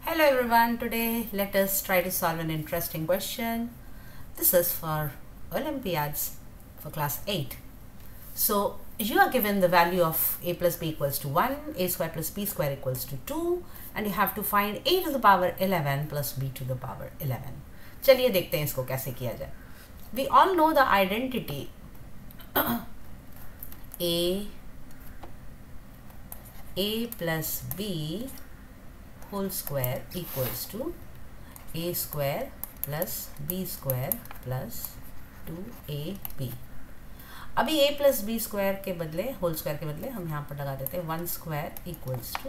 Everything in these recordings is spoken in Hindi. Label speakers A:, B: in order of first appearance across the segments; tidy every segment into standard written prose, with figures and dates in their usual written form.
A: Hello everyone, today let us try to solve an interesting question. This is for Olympiads for class 8. So you are given the value of a plus b equals to 1, a square plus b square equals to 2 and you have to find a to the power 11 plus b to the power 11. चलिए देखते हैं इसको कैसे किया जाए. We all know the identity a plus b whole square equals to a square plus b square plus 2ab. अभी a plus b square के बदले होल स्क्वायर के बदले हम यहाँ पर लगा देते हैं 1 square equals to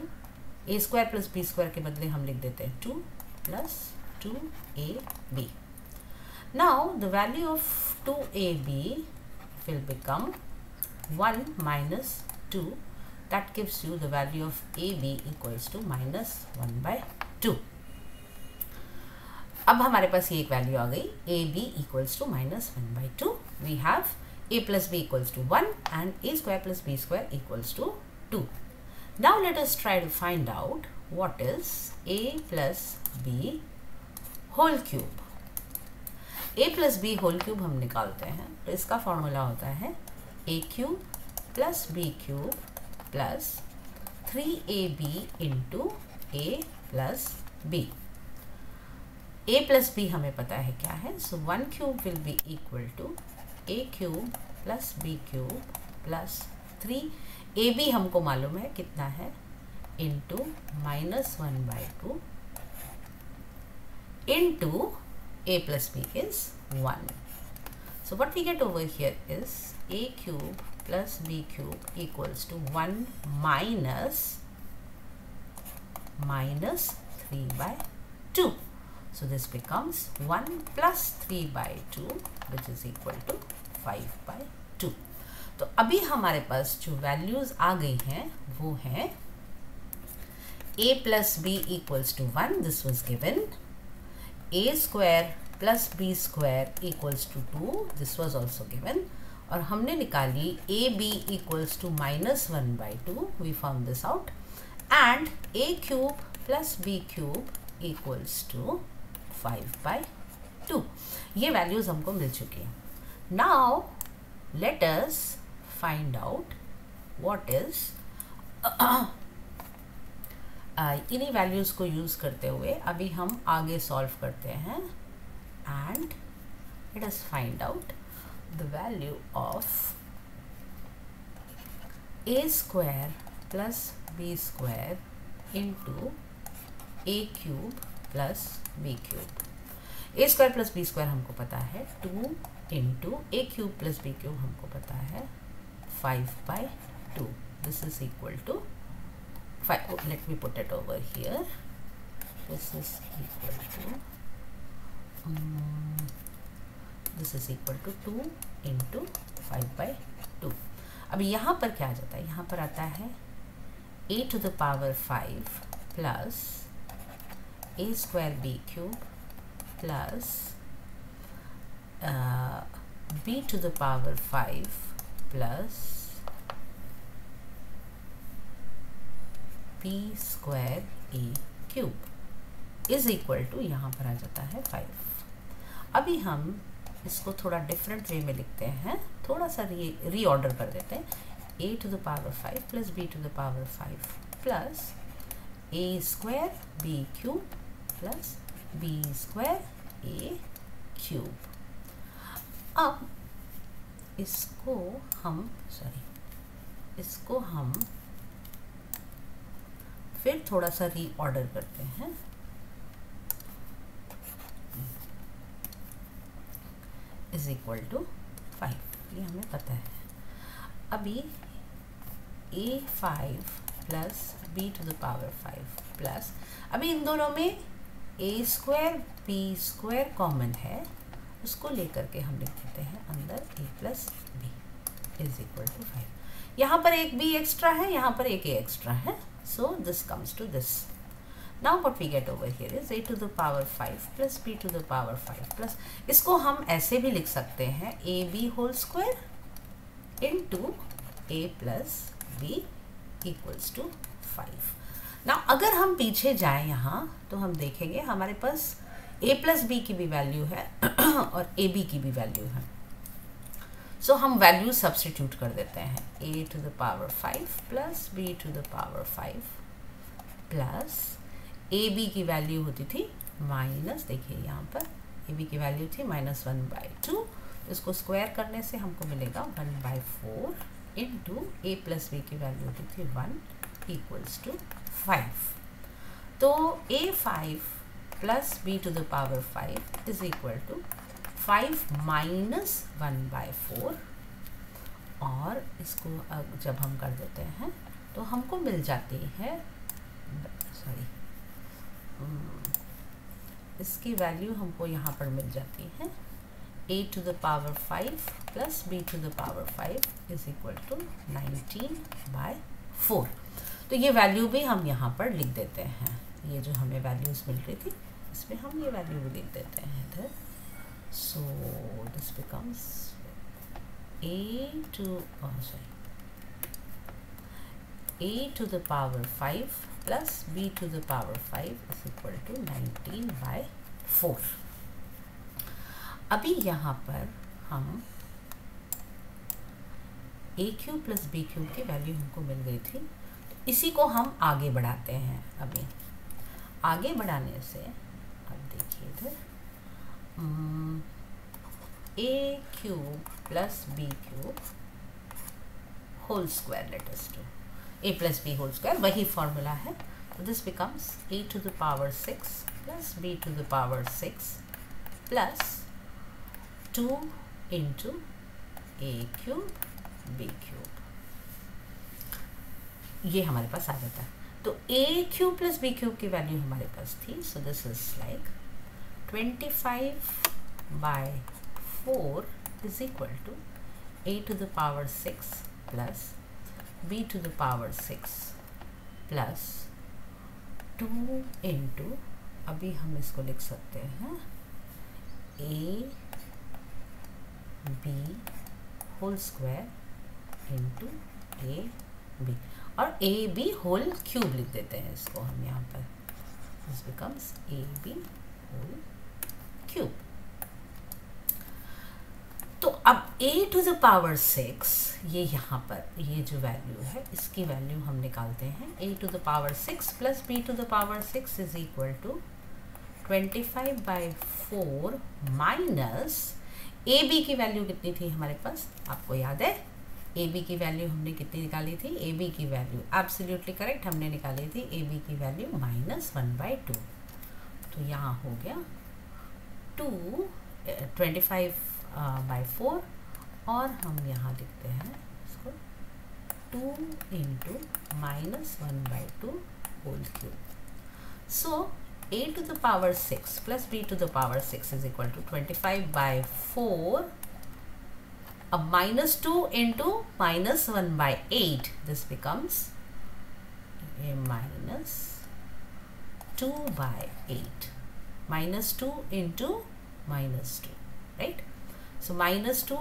A: a square plus b square के बदले हम लिख देते हैं 2 plus 2ab. Now the value of 2ab will become 1 minus 2. That gives you the value of AB equals to minus 1 by 2. अब हमारे पास ये एक वैल्यू आ गई AB equals to minus 1 by 2. We have A plus B equals to 1 and A square plus B square equals to 2. Now let us try to find out what is A plus B whole cube. A plus B whole cube हम निकालते हैं तो इसका फॉर्मूला होता है A cube plus B cube plus 3ab into a plus b. a plus b हमें पता है क्या है, so 1 cube will be equal to a cube plus b cube plus 3ab हमको मालूम है कितना है into minus 1 by 2 into a plus b is 1. So what we get over here is a cube plus b cube equals to 1 minus 3 by 2. So this becomes 1 plus 3 by 2 which is equal to 5 by 2. तो अभी हमारे पास जो वैल्यूज आ गई हैं वो है a plus b equals to 1, this was given. a square plus b square equals to 2, this was also given. और हमने निकाली a b equals to minus 1 by 2, we found this out, and a cube plus b cube equals to 5 by 2. ये वैल्यूज हमको मिल चुकी हैं. Now let us find out what is इन्हीं वैल्यूज को यूज करते हुए अभी हम आगे सॉल्व करते हैं and let us find out the value of a square plus b square into a cube plus b cube. a square plus b square हमको पता है 2 into a cube plus b cube हमको पता है 5 by 2. This is equal to 5. Oh, let me put it over here. This is equal to this is equal to 2 into 5 by 2. अब यहाँ पर क्या आ जाता है, यहाँ पर आता है a to the power 5 plus a square b cube plus b to the power 5 plus b square a cube is equal to यहाँ पर आ जाता है 5. अभी हम इसको थोड़ा डिफरेंट वे में लिखते हैं, थोड़ा सा रीऑर्डर कर देते हैं. a to the power 5 plus b to the power 5 plus a square b cube plus b square a cube. अब इसको हम फिर थोड़ा सा रीऑर्डर करते हैं. इज इक्वल टू 5, ये हमें पता है. अभी a5 plus b to the power 5 plus, अभी इन दोनों में a square b square common है, उसको लेकर के हम लिख देते हैं अंदर a plus b is equal to 5. यहाँ पर एक b एक्स्ट्रा है, यहाँ पर एक a एक्स्ट्रा है, so this comes to this. Now what we get over here is a to the power 5 plus b to the power 5 plus, इसको हम ऐसे भी लिख सकते हैं ab whole square into a plus b equals to 5. Now अगर हम पीछे जाएं यहाँ तो हम देखेंगे हमारे पास a प्लस बी की भी वैल्यू है और ए बी की भी वैल्यू है। सो हम वैल्यू सब्स्टिट्यूट कर देते हैं, a to the power 5 plus b to the power 5 plus A B की वैल्यू होती थी माइनस, देखिए यहाँ पर ए बी की वैल्यू थी -1/2, इसको स्क्वायर करने से हमको मिलेगा 1/4 इंटू ए प्लस बी की वैल्यू होती थी 1 इक्वल्स टू 5। तो a5 plus b to the power 5 is equal to 5 minus 1/4, और इसको जब हम कर देते हैं तो हमको मिल जाती है, सॉरी इसकी वैल्यू हमको यहाँ पर मिल जाती है a to the power 5 plus b to the power 5 is equal to 19/4। तो ये वैल्यू भी हम यहाँ पर लिख देते हैं, ये जो हमें वैल्यूज़ मिल रही थी इसमें हम ये वैल्यू भी लिख देते हैं इधर। So this becomes a to the power 5 plus b to the power 5 is equal to 19/4। अभी यहाँ पर हम a cube plus b cube की वैल्यू हमको मिल गई थी, इसी को हम आगे बढ़ाते हैं। अभी आगे बढ़ाने से अब देखिए इधर a cube plus b cube whole square, let us do a plus b whole square, वही फॉर्मूला है। तो this becomes a to the power 6 plus b to the power 6 plus 2 into a cube b cube, ये हमारे पास आ जाता है। तो a cube plus b cube की वैल्यू हमारे पास थी, so this is like 25/4 is equal to a to the power 6 plus b to the power 6 plus 2 into, अभी हम इसको लिख सकते हैं a b whole square into a b, और ए बी होल क्यूब लिख देते हैं इसको हम यहाँ पर, this becomes a b whole cube. तो अब a टू द पावर 6, ये यहाँ पर ये जो वैल्यू है इसकी वैल्यू हम निकालते हैं, a to the power 6 plus b to the power 6 is equal to 25/4 minus a B की वैल्यू कितनी थी हमारे पास, आपको याद है ए बी की वैल्यू हमने कितनी निकाली थी, ए बी की वैल्यू एब्सोल्युटली करेक्ट हमने निकाली थी, ए बी की वैल्यू -1/2। तो यहाँ हो गया 25/4, और हम यहाँ लिखते हैं इसको 2 into -1/2 whole cube. So a to the power 6 plus b to the power 6 is equal to 25/4, अब -2 into -1/8, this becomes a -2/8, -2 into -2, right? So -2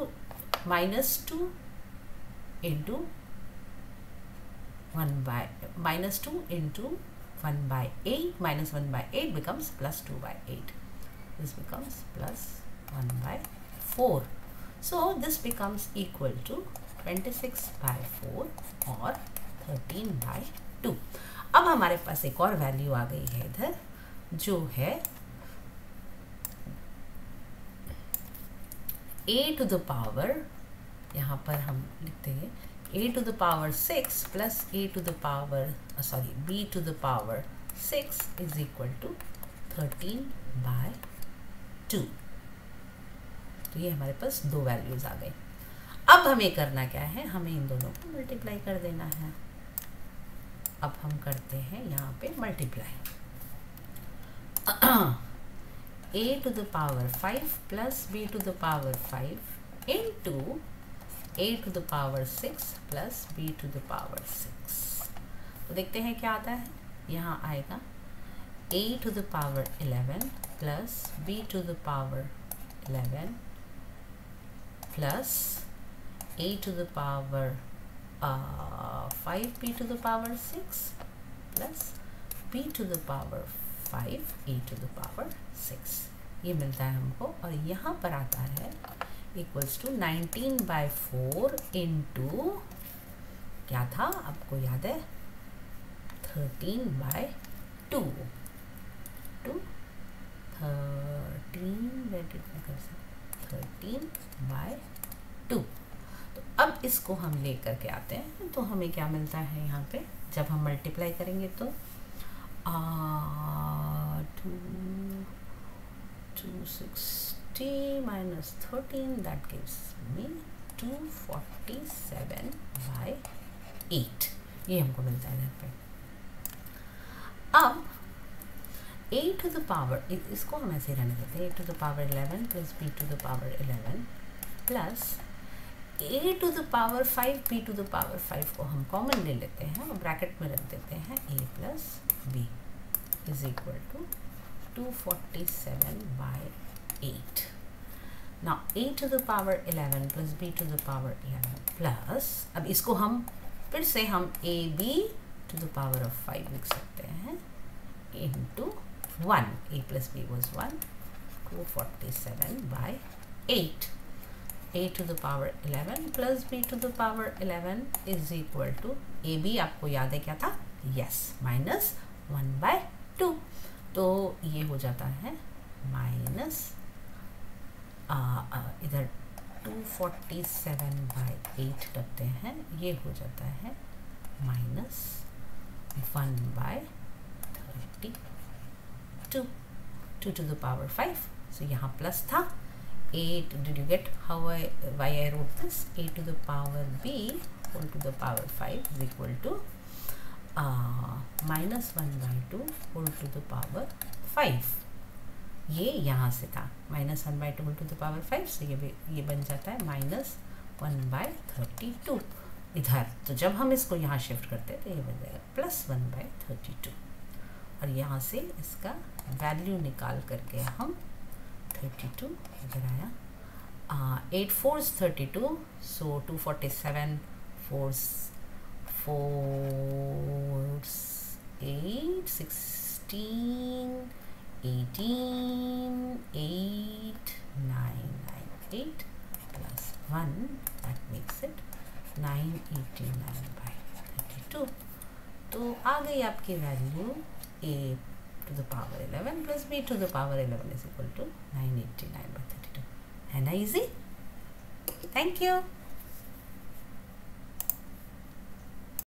A: into 1/8 minus 1/8 becomes +2/8. This becomes +1/4. So this becomes equal to 26/4 और 13/2। अब हमारे पास एक और वैल्यू आ गई है इधर, जो है a टू द पावर, यहाँ पर हम लिखते हैं a to the power 6 plus a to the power b to the power 6 is equal to 13/2। तो ये हमारे पास दो वैल्यूज आ गई। अब हमें करना क्या है, हमें इन दोनों को मल्टीप्लाई कर देना है। अब हम करते हैं यहाँ पे multiply, a to the power 5 plus b to the power 5 into a to the power 6 plus b to the power 6। तो देखते हैं क्या आता है, यहाँ आएगा a to the power 11 plus b to the power 11 plus a to the power 5b to the power 6 plus b to the power 5 a to the power 6 ये मिलता है हमको। और यहाँ पर आता है इक्वल्स टू 19/4 इंटू क्या था आपको याद है 13/2 13/2। तो अब इसको हम ले करके आते हैं तो हमें क्या मिलता है यहाँ पे जब हम मल्टीप्लाई करेंगे तो 260 minus 13 that gives me 247/8 ये हमको मिलता है इधर पे। अब a to the power इसको हम ऐसे रहने देते हैं a to the power 11 plus b to the power 11 plus a to the power 5 b to the power 5 को हम कॉमन ले लेते हैं और ब्रैकेट में रख देते हैं a plus b is equal to 247/8। now a to the power 11 plus b to the power 11 plus अब इसको हम फिर से हम a b to the power of 5 लिख सकते हैं into 1 a plus b was 1 247/8 a to the power 11 plus b to the power 11 is equal to a b आपको याद है क्या था yes -1/2 तो ये हो जाता है माइनस इधर 247/8 करते हैं ये हो जाता है -1/32 2 to the power 5 so यहाँ प्लस था 8 did you get how why I wrote this a to the power b whole to the power 5 is equal to -1/2 whole to the power 5 ये यहाँ से था -1/2 whole to the power 5 से ये बन जाता है -1/32 इधर। तो जब हम इसको यहाँ शिफ्ट करते हैं तो ये बन जाएगा +1/32 और यहाँ से इसका वैल्यू निकाल करके हम 32 इधर आया 8 4 32 so 247 4 8 16 18 8 9 8 plus 1 that makes it 989/32 तो आ गई आपकी value a to the power 11 plus b to the power 11 is equal to 989/32 है ना इजी। Thank you.